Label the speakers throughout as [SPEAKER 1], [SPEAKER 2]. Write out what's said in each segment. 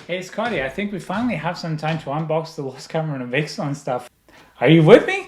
[SPEAKER 1] Hey Scotty, I think we finally have some time to unbox the Lost Caverns of Ixalan stuff. Are you with me?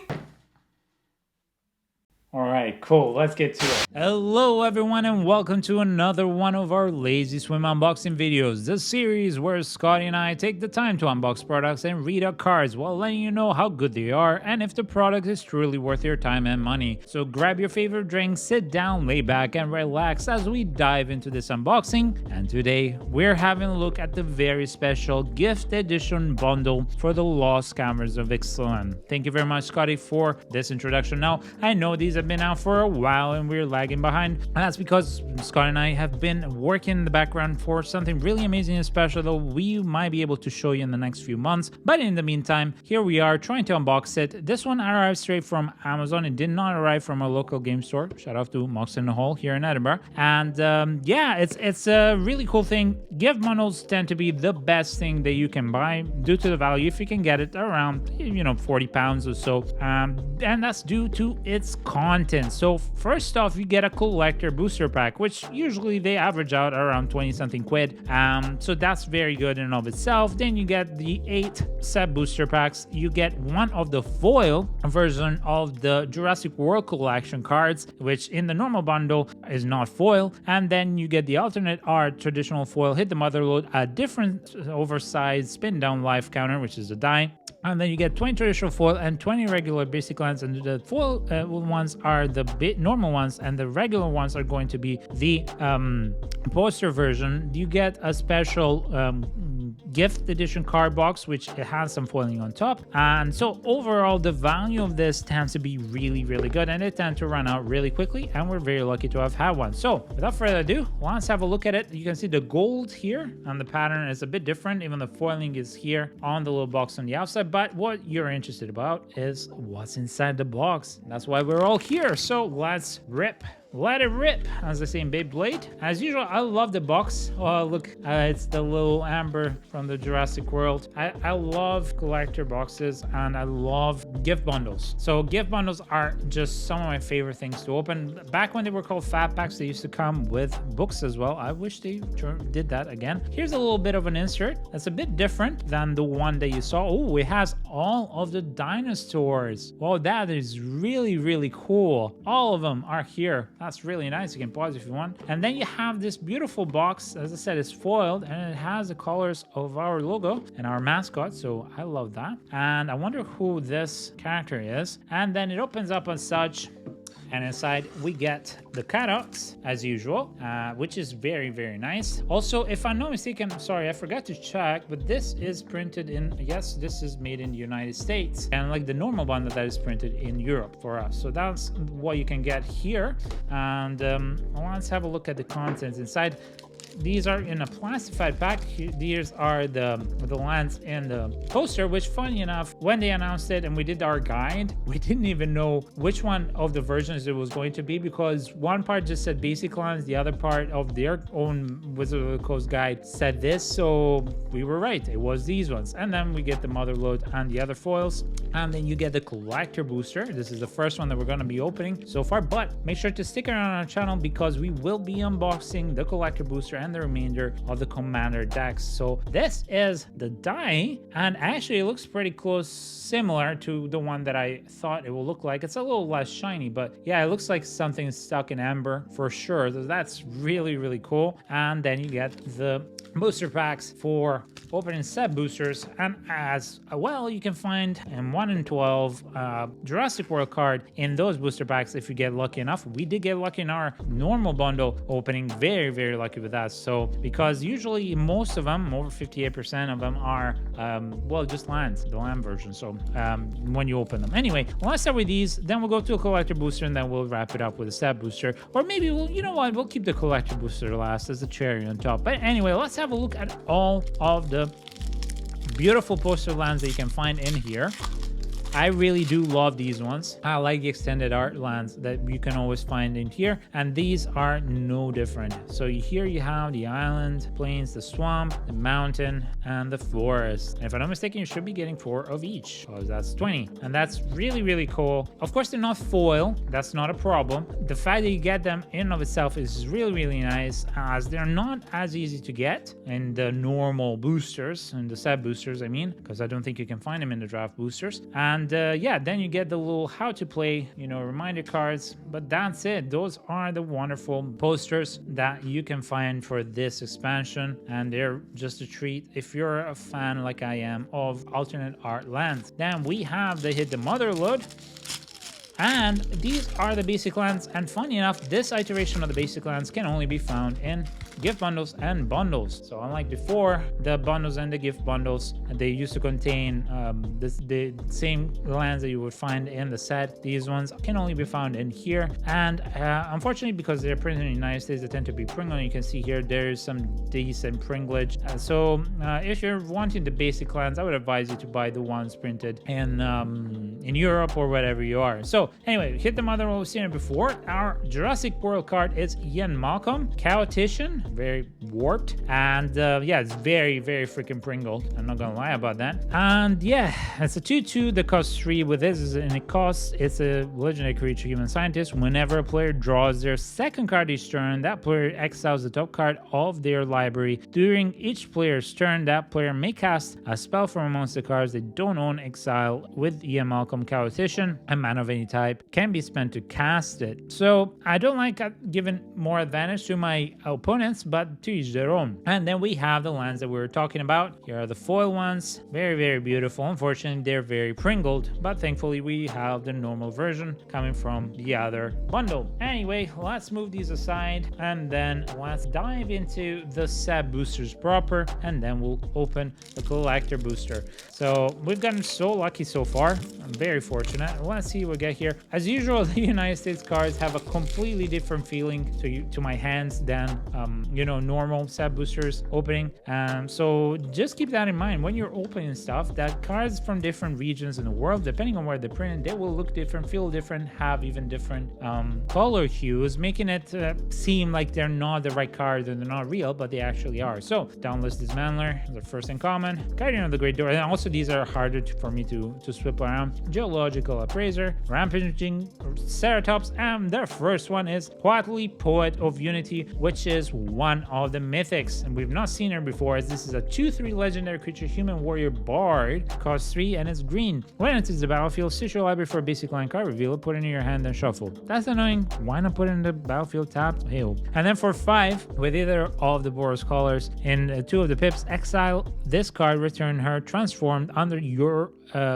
[SPEAKER 1] Alright, cool, let's get to it. Hello everyone and welcome to another one of our Lazy Swim unboxing videos. The series where Scotty and I take the time to unbox products and read out cards while letting you know how good they are and if the product is truly worth your time and money. So grab your favorite drink, sit down, lay back and relax as we dive into this unboxing. And today we're having a look at the very special gift edition bundle for the Lost Caverns of Ixalan. Thank you very much Scotty for this introduction. Now I know these have been out for a while and we're lagging behind, and that's because Scott and I have been working in the background for something really amazing and special that we might be able to show you in the next few months. But in the meantime, here we are trying to unbox it. This one arrived straight from Amazon. It did not arrive from a local game store. Shout out to Mox in the Hall here in Edinburgh. And yeah, it's a really cool thing. Gift bundles tend to be the best thing that you can buy due to the value if you can get it around, you know, 40 pounds or so, and that's due to its content. So first off, you get a collector booster pack, which usually they average out around 20 something quid, so that's very good in and of itself. Then you get the 8 set booster packs. You get one of the foil version of the Jurassic World collection cards, which in the normal bundle is not foil, and then you get the alternate art traditional foil hit the motherload, a different oversized spin down life counter, which is a die, and then you get 20 traditional foil and 20 regular basic lands, and the foil ones are the normal ones and the regular ones are going to be the poster version. You get a special gift edition card box, which it has some foiling on top, and so overall the value of this tends to be really good, and it tends to run out really quickly, and we're very lucky to have had one. So without further ado, let's have a look at it. You can see the gold here and the pattern is a bit different. Even the foiling is here on the little box on the outside, but what you're interested about is what's inside the box. That's why we're all here. So let's rip. Let it rip, as I say in Beyblade. As usual, I love the box. Oh, look, it's the little amber from the Jurassic World. I love collector boxes and I love gift bundles. So gift bundles are just some of my favorite things to open. Back when they were called fat packs, they used to come with books as well. I wish they did that again. Here's a little bit of an insert that's a bit different than the one that you saw. Oh, it has all of the dinosaurs. Well, that is really cool. All of them are here. That's really nice. You can pause if you want. And then you have this beautiful box. As I said, it's foiled and it has the colors of our logo and our mascot. So I love that. And I wonder who this character is. And then it opens up as such. And inside we get the cutouts as usual, which is very nice. Also, if I'm not mistaken, sorry, I forgot to check, but this is printed in, yes, this is made in the United States, and like the normal one that is printed in Europe for us. So that's what you can get here. And let's have a look at the contents inside. These are in a plastified pack. These are the lands in the poster, which funny enough, when they announced it and we did our guide, we didn't even know which one of the versions it was going to be, because one part just said basic lands, the other part of their own Wizard of the Coast guide said this, so we were right, it was these ones. And then we get the motherload and the other foils, and then you get the collector booster. This is the first one that we're going to be opening so far, but make sure to stick around on our channel because we will be unboxing the collector booster and the remainder of the commander decks. So this is the die, and actually it looks pretty close, similar to the one that I thought it will look like. It's a little less shiny, but yeah, it looks like something stuck in amber for sure. So that's really cool. And then you get the booster packs for opening set boosters, and as well you can find in 1 in 12 Jurassic World card in those booster packs if you get lucky enough. We did get lucky in our normal bundle opening, very lucky with that. So because usually most of them, over 58% of them are well, just lands, the land version. So when you open them, anyway, let's start with these, then we'll go to a collector booster, and then we'll wrap it up with a set booster, or maybe we'll, you know what, we'll keep the collector booster last as the cherry on top. But anyway, let's have a look at all of the beautiful poster lands that you can find in here. I really do love these ones. I like the extended art lands that you can always find in here, and these are no different. So here you have the island, plains, the swamp, the mountain, and the forest. And if I'm not mistaken, you should be getting 4 of each, because that's 20. And that's really, really cool. Of course, they're not foil. That's not a problem. The fact that you get them in and of itself is really, really nice, as they're not as easy to get in the normal boosters, in the set boosters, I mean, because I don't think you can find them in the draft boosters. And yeah, then you get the little how to play, you know, reminder cards, but that's it. Those are the wonderful posters that you can find for this expansion, and they're just a treat if you're a fan like I am of alternate art lands. Then we have the Hit the Mother load. And these are the basic lands, and funny enough, this iteration of the basic lands can only be found in gift bundles and bundles. So unlike before, the bundles and the gift bundles, they used to contain the same lands that you would find in the set. These ones can only be found in here, and unfortunately, because they're printed in the United States, they tend to be Pringle. You can see here there's some decent Pringlage. So if you're wanting the basic lands, I would advise you to buy the ones printed in Europe or wherever you are. So anyway, Hit the Mother, what we've seen it before. Our Jurassic World card is Ian Malcolm, Chaotician, very warped, and yeah, it's very, very freaking Pringle. I'm not gonna lie about that. And yeah, it's a 2/2 that costs 3 with this, and it's a legendary creature, human scientist. Whenever a player draws their second card each turn, that player exiles the top card of their library. During each player's turn, that player may cast a spell from amongst the cards they don't own, exile with Ian Malcolm, Chaotician. A mana of any type can be spent to cast it. So I don't like giving more advantage to my opponents, but to each their own. And then we have the lands that we were talking about. Here are the foil ones. Very, very beautiful. Unfortunately, they're very Pringled, but thankfully we have the normal version coming from the other bundle. Anyway, let's move these aside, and then let's dive into the set boosters proper, and then we'll open the collector booster. So we've gotten so lucky so far. I'm very fortunate. Let's see what we get here. As usual, the United States cards have a completely different feeling to my hands than you know, normal set boosters opening. So just keep that in mind when you're opening stuff, that cards from different regions in the world, depending on where they're printed, they will look different, feel different, have even different color hues, making it seem like they're not the right cards and they're not real, but they actually are. So Downless Dismantler, the first in common, Guardian of the Great Door, and also these are harder for me to swip around. Geological Appraiser, Rampaging Ceratops, and the first one is Quatli, Poet of Unity, which is one of the mythics, and we've not seen her before, as this is a 2/3 legendary creature, human warrior bard, costs 3 and it's green. When it enters the battlefield, search your library for a basic line card, reveal it, put it in your hand, then shuffle. That's annoying. Why not put it in the battlefield tapped? Hey-oh. And then for 5, with either of the Boros colors in 2 of the pips, exile this card, return her transformed under your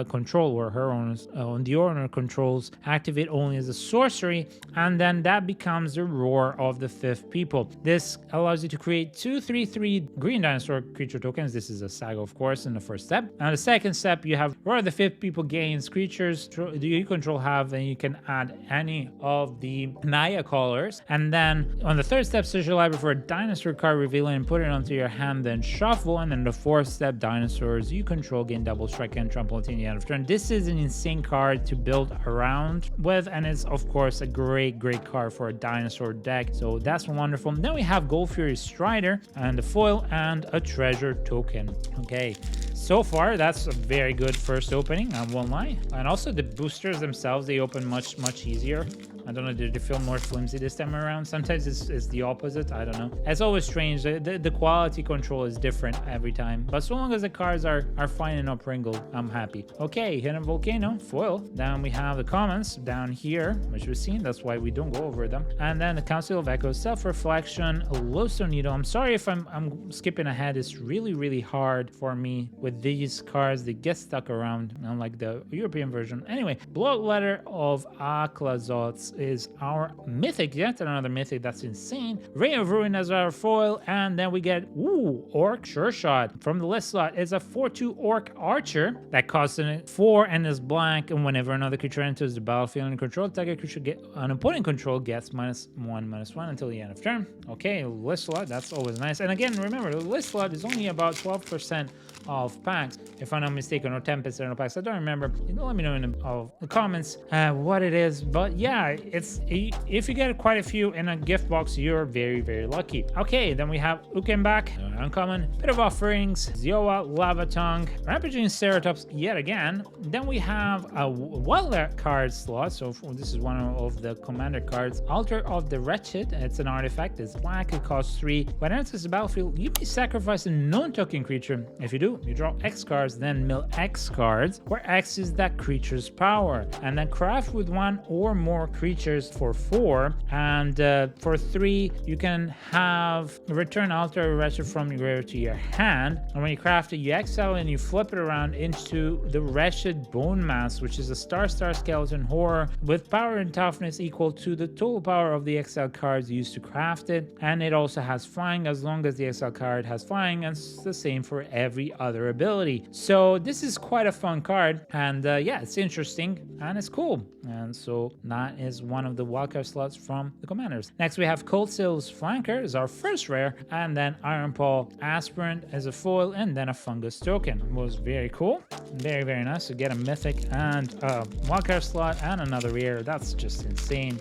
[SPEAKER 1] control, or her owners on the owner controls, activate only as a sorcery, and then that becomes the Roar of the Fifth People. This allows you to create 2/3/3 green dinosaur creature tokens. This is a saga, of course, in the first step. And the second step, you have Roar of the Fifth People gains creatures you control have, and you can add any of the Naya colors. And then on the third step, search your library for a dinosaur card, reveal it and put it onto your hand, then shuffle. And then the fourth step, dinosaurs you control gain double strike and trample until the end of turn. This is an insane card to build around with, and it's of course a great card for a dinosaur deck. So that's wonderful. Then we have Gold Fury Strider and the foil and a treasure token. Okay, so far that's a very good first opening, I won't lie. And also the boosters themselves, they open much easier. I don't know, did they feel more flimsy this time around? Sometimes it's the opposite, I don't know. It's always strange, the quality control is different every time, but so long as the cards are fine and not Pringle, I'm happy. Okay, Hidden Volcano, foil. Then we have the commons down here, which we've seen, that's why we don't go over them. And then the Council of Echoes, Self-Reflection, Lodestone Needle. I'm sorry if I'm skipping ahead, it's really hard for me with these cards, they get stuck around, unlike the European version. Anyway, Bloodletter of Aklazots is our mythic, yet another mythic that's insane. Ray of Ruin as our foil, and then we get Orc Sure Shot from the list slot. It's a 4/2 Orc Archer that costs 4 and is blank, and whenever another creature enters the battlefield and control target creature an opponent control gets -1/-1 until the end of turn. Okay, list slot, that's always nice. And again, remember, the list slot is only about 12% of packs, if I'm not mistaken, or 10% packs. I don't remember. Let me know in the comments what it is. But yeah, it's if you get quite a few in a gift box, you're very, very lucky. Okay, then we have Ukenbak, uncommon, Bit of Offerings, Zioa, Lava Tongue, Rampaging Ceratops yet again. Then we have a wild card slot. So this is one of the commander cards. Altar of the Wretched. It's an artifact. It's black. It costs 3. When it enters the battlefield, you may sacrifice a non-token creature. If you do, you draw X cards, then mill X cards, where X is that creature's power. And then craft with 1 or more creatures for 4. And for 3, you can have return Altar of the Wretched from your graveyard to your hand. And when you craft it, you exile and you flip it around into the Wretched Bone Mass, which is a star skeleton horror with power and toughness equal to the total power of the exile cards used to craft it. And it also has flying as long as the exile card has flying, and it's the same for every other ability. So this is quite a fun card, and yeah, it's interesting and it's cool. And so that is one of the wildcard slots from the commanders. Next we have Cold Steel's Flanker is our first rare, and then Iron Paw Aspirant as a foil, and then a Fungus token. It was very cool, very, very nice to get a mythic and a wildcard slot and another rare. That's just insane.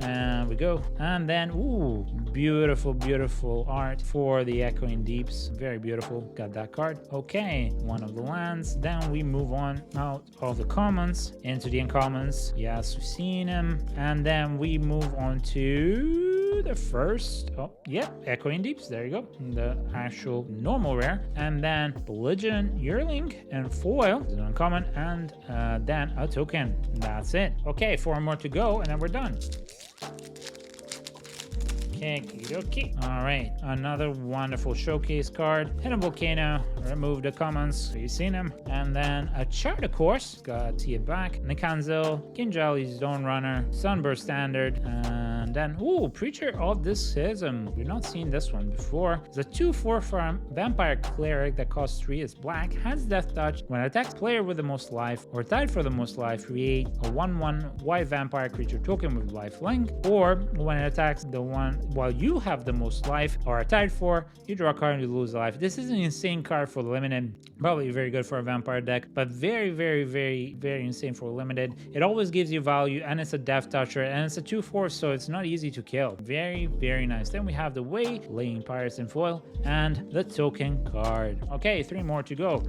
[SPEAKER 1] And we go, and then ooh, beautiful art for the Echoing Deeps. Very beautiful. Got that card. Okay, one of the lands. Then we move on out of the commons into the uncommons. Yes, we've seen them. And then we move on to the first, Echoing Deeps. There you go, the actual normal rare. And then Belligerent Yearling and foil, an uncommon, and then a token. That's it. Okay, 4 more to go, and then we're done. Okay. All right, another wonderful showcase card. Hidden Volcano, remove the commons, so you've seen him. And then a chart, of course, got to it back. Nikanzil, Kinjali's Dawn Runner, Sunburst Standard, and then, ooh, Preacher of the Schism. We've not seen this one before. It's a 2/4 farm Vampire Cleric that costs 3, is black, has Death Touch. When it attacks player with the most life or tied for the most life, create a 1/1 white vampire creature token with lifelink. Or when it attacks the one while you have the most life or are tied for, you draw a card and you lose a life. This is an insane card for limited. Probably very good for a vampire deck, but very, very, very, very insane for limited. It always gives you value, and it's a Death Toucher, and it's a 2/4, so it's not easy to kill. Very, very nice. Then we have the Waylaying Pirates in foil and the token card. Okay, 3 more to go.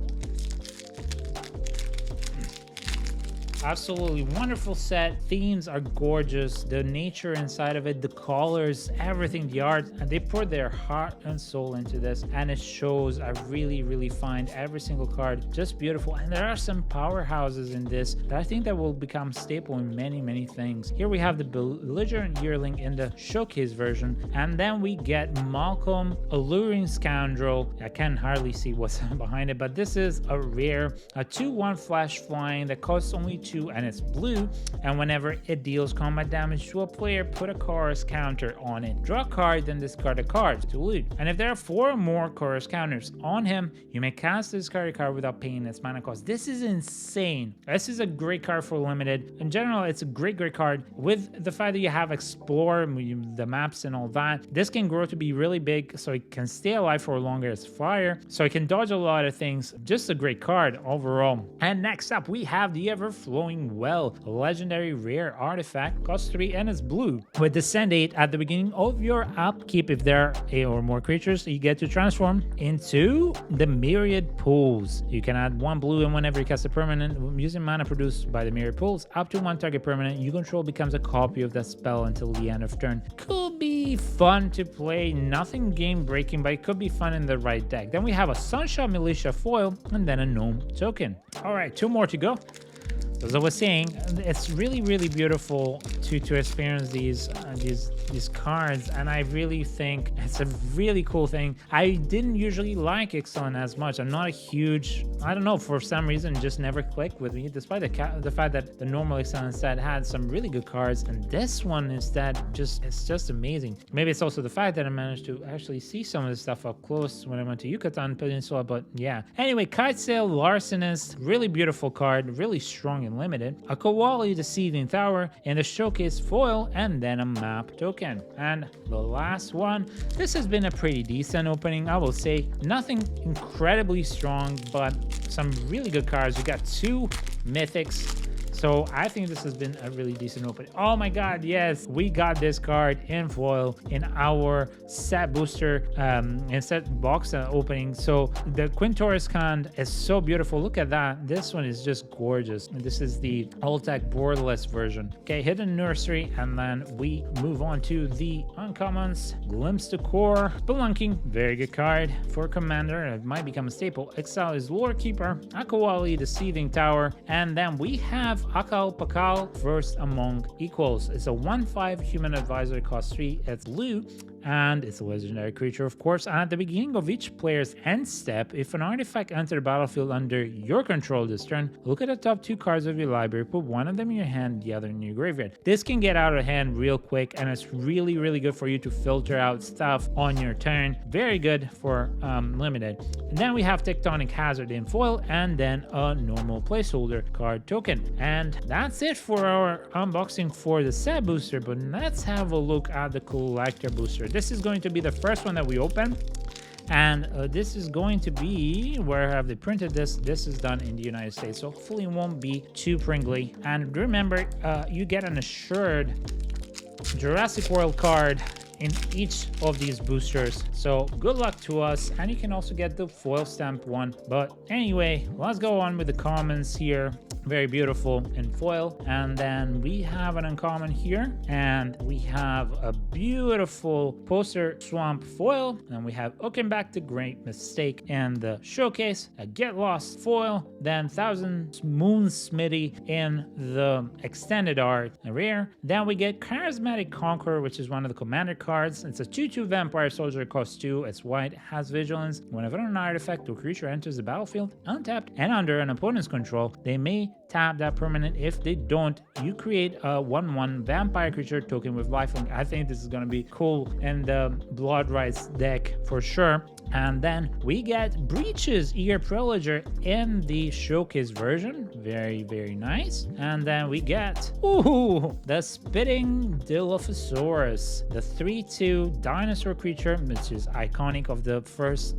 [SPEAKER 1] Absolutely wonderful set. Themes are gorgeous. The nature inside of it, the colors, everything, the art, and they put their heart and soul into this, and it shows. I really find every single card just beautiful. And there are some powerhouses in this that I think that will become staple in many things. Here we have the Belligerent Yearling in the showcase version, and then we get Malcolm, Alluring Scoundrel. I can hardly see what's behind it, but this is a rare, a 2/1 flash flying that costs only 2, and it's blue, and whenever it deals combat damage to a player, put a chorus counter on it. Draw a card, then discard a card to loot. And if there are 4 or more chorus counters on him, you may cast this card without paying its mana cost. This is insane. This is a great card for limited. In general, it's a great card. With the fact that you have Explore, the maps and all that, this can grow to be really big, so it can stay alive for longer as fire, so it can dodge a lot of things. Just a great card overall. And next up, we have the Everflowing Well, a legendary rare artifact, costs 3 and it's blue. With Descend 8 at the beginning of your upkeep, if there are 8 or more creatures, you get to transform into the Myriad Pools. You can add 1 blue, and whenever you cast a permanent using mana produced by the Myriad Pools, up to 1 target permanent you control becomes a copy of that spell until the end of turn. Could be fun to play, nothing game breaking, but it could be fun in the right deck. Then we have a Sunshot Militia foil, and then a Gnome token. All right, 2 more to go. As I was saying, it's really beautiful to experience these cards, and I really think it's a really cool thing. I didn't usually like Ixalan as much. I'm not a huge, I don't know, for some reason, it just never clicked with me, despite the fact that the normal Ixalan set had some really good cards, and this one instead, it's just amazing. Maybe it's also the fact that I managed to actually see some of this stuff up close when I went to Yucatan Peninsula, but yeah. Anyway, Kitesail Larcenist, really beautiful card, really strong and limited. A Kowali, the Seething Tower in the showcase foil, and then a map token. And the last one, this has been a pretty decent opening, I will say. Nothing incredibly strong, but some really good cards. We got 2 mythics. So I think this has been a really decent opening. Oh my god, yes, we got this card in foil in our set booster and set box opening. So the Quintoris Khan is so beautiful. Look at that. This one is just gorgeous. This is the all-tech borderless version. Okay, Hidden Nursery, and then we move on to the uncommons. Glimpse the Core, Spelunking, very good card for commander. It might become a staple. Exile is Lore Keeper, Akawali, the Seething Tower, and then we have Akal Pakal, First Among Equals. It's a 1/5 human advisor, cost 3. It's blue, and it's a legendary creature, of course. And at the beginning of each player's end step, if an artifact enters the battlefield under your control this turn, look at the top 2 cards of your library, put one of them in your hand, the other in your graveyard. This can get out of hand real quick, and it's really, really good for you to filter out stuff on your turn. Very good for limited. And then we have Tectonic Hazard in foil, and then a normal placeholder card token. And that's it for our unboxing for the set booster, but let's have a look at the collector booster. This is going to be the first one that we open. And this is going to be, where have they printed this? This is done in the United States, so hopefully it won't be too pringly. And remember, you get an assured Jurassic World card in each of these boosters, so good luck to us. And you can also get the foil stamp one. But anyway, let's go on with the commons here. Very beautiful in foil. And then we have an uncommon here, and we have a beautiful poster swamp foil, and we have Back the Great Mistake in the showcase, a Get Lost foil, then Thousand Moon Smithy in the extended art rare. Then we get Charismatic Conqueror, which is one of the commander cards. It's a 2/2 vampire soldier, costs 2. It's white, has vigilance. Whenever an artifact or creature enters the battlefield untapped and under an opponent's control, they may tap that permanent. If they don't, you create a 1/1 vampire creature token with lifelink. I think this is going to be cool in the Blood Rights deck for sure. And then we get Breaches, Eager Privileger in the showcase version. Very, very nice. And then we get, the Spitting Dilophosaurus, the 3/2 dinosaur creature, which is iconic of the first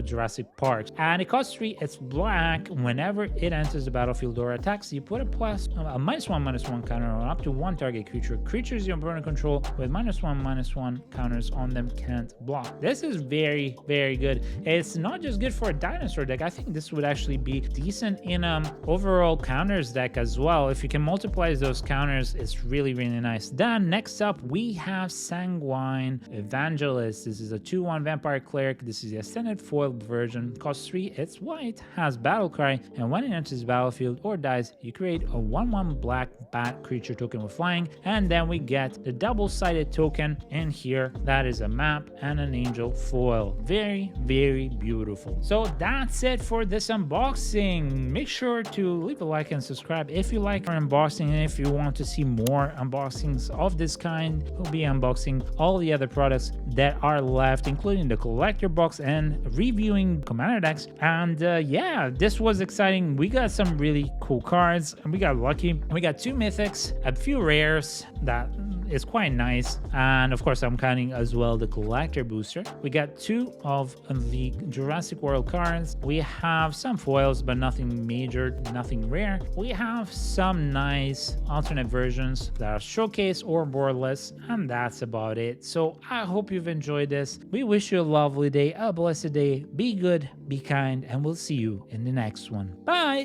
[SPEAKER 1] Jurassic Park. And it costs 3, it's black. Whenever it enters the battlefield or attacks, you put a -1/-1 counter on up to 1 target creature. Creatures your opponent control with -1/-1 counters on them can't block. This is very, very good. It's not just good for a dinosaur deck. I think this would actually be decent in overall counters deck as well. If you can multiply those counters, it's really, really nice. Then next up we have Sanguine Evangelist. This is a 2/1 vampire cleric. This is the extended foil version, costs 3. It's white, has battle cry, and when it enters the battlefield or dies, you create a 1/1 black bat creature token with flying. And then we get the double-sided token in here. That is a map and an angel foil. Very, very beautiful. So that's it for this unboxing. Make sure to leave a like and subscribe if you like our unboxing, and if you want to see more unboxings of this kind, we'll be unboxing all the other products that are left, including the collector box and reviewing commander decks. And yeah, this was exciting. We got some really cool cards, and we got lucky. We got 2 mythics, a few rares that is quite nice, and of course I'm counting as well the collector booster. We got 2 of the Jurassic World cards. We have some foils, but nothing major, nothing rare. We have some nice alternate versions that are showcase or boardless, and that's about it. So I hope you've enjoyed this. We wish you a lovely day, a blessed day. Be good, be kind, and we'll see you in the next one. Bye.